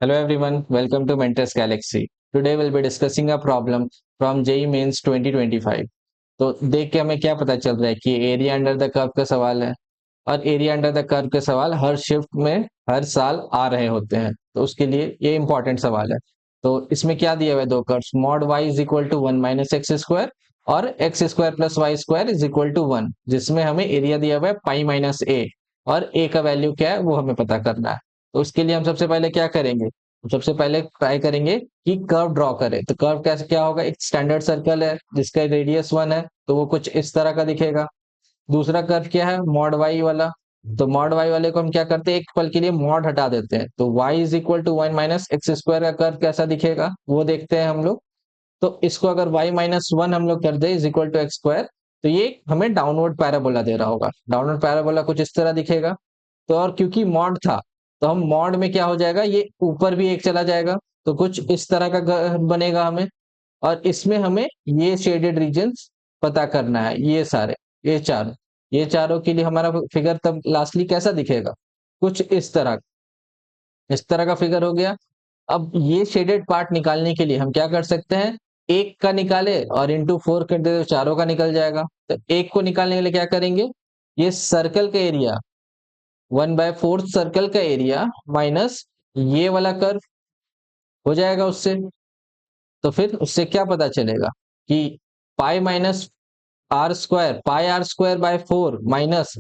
Hello everyone, welcome to Mentors Galaxy. Today we'll be discussing a problem from JEE Mains 2025. तो देख के हमें क्या पता चल रहा है कि एरिया अंडर द कर्व का सवाल है और एरिया अंडर द कर्व के सवाल हर शिफ्ट में हर साल आ रहे होते हैं। तो उसके लिए ये इंपॉर्टेंट सवाल है। तो इसमें क्या दिया हुआ है, दो curves mod y is equal to 1 minus x square और x square plus y square is equal to 1, जिसमें हमें एरिया दिया हुआ है पाई माइनस ए और ए का वैल्यू क्या है वो हमें पता करना है। तो उसके लिए हम सबसे पहले क्या करेंगे, सबसे पहले ट्राई करेंगे कि कर्व ड्रॉ करें। तो कर्व कैसे क्या होगा, एक स्टैंडर्ड सर्कल है जिसका रेडियस 1 है, तो वो कुछ इस तरह का दिखेगा। दूसरा कर्व क्या है, मॉड वाई वाला। तो मॉड वाई वाले को हम क्या करते हैं, एक पल के लिए मॉड हटा देते हैं, तो y is equal to 1 minus x square का कर्व कैसा दिखेगा वो देखते हैं हम लोग। तो इसको अगर वाई माइनस 1 हम लोग कर दे is equal to x square, तो ये हमें डाउनवर्ड पैराबोला दे रहा होगा। डाउनवर्ड पैराबोला कुछ इस तरह दिखेगा। तो और क्योंकि मॉड था तो हम मॉड में क्या हो जाएगा, ये ऊपर भी एक चला जाएगा, तो कुछ इस तरह का बनेगा हमें। और इसमें हमें ये शेडेड रीजन्स पता करना है, ये सारे, ये चारों के लिए हमारा फिगर तब लास्टली कैसा दिखेगा, कुछ इस तरह का फिगर हो गया। अब ये शेडेड पार्ट निकालने के लिए हम क्या कर सकते हैं, एक का निकाले और इंटू 4 कर दे तो चारों का निकल जाएगा। तो एक को निकालने के लिए क्या करेंगे, ये सर्कल का एरिया 1/4 सर्कल का एरिया माइनस ये वाला कर्व हो जाएगा उससे। तो फिर उससे क्या पता चलेगा कि pi minus r square, pi r square by 4 minus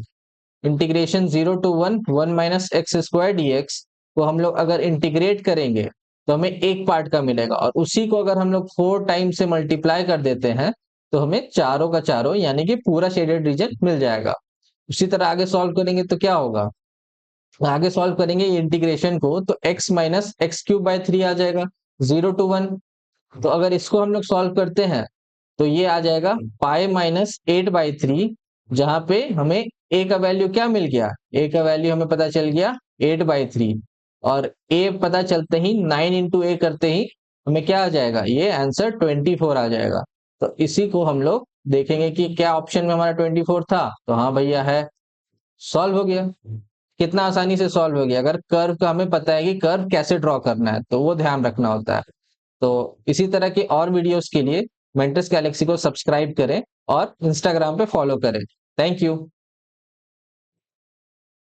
integration 0 to 1 minus x square dx को हम लोग अगर इंटीग्रेट करेंगे तो हमें एक पार्ट का मिलेगा, और उसी को अगर हम लोग 4 टाइम से मल्टीप्लाई कर देते हैं तो हमें चारों का चारों यानी कि पूरा शेडेड रीजन मिल जाएगा। उसी तरह आगे सॉल्व करेंगे तो क्या होगा, आगे सॉल्व करेंगे इंटीग्रेशन को तो x minus x cube by 3 आ जाएगा 0 to 1। तो अगर इसको हम लोग सॉल्व करते हैं तो ये आ जाएगा पाई माइनस 8/3, जहां पे हमें a का वैल्यू क्या मिल गया, a का वैल्यू हमें पता चल गया 8/3, और a पता चलते ही 9 इंटू ए करते ही हमें क्या आ जाएगा, ये आंसर 24 आ जाएगा। तो इसी को हम लोग देखेंगे कि क्या ऑप्शन में हमारा 24 था, तो हाँ भैया है, सॉल्व हो गया। कितना आसानी से सॉल्व हो गया, अगर कर्व का हमें पता है कि कर्व कैसे ड्रॉ करना है तो वो ध्यान रखना होता है। तो इसी तरह की और वीडियोस के लिए मेंटर्स गैलेक्सी को सब्सक्राइब करें और इंस्टाग्राम पे फॉलो करें। Thank you.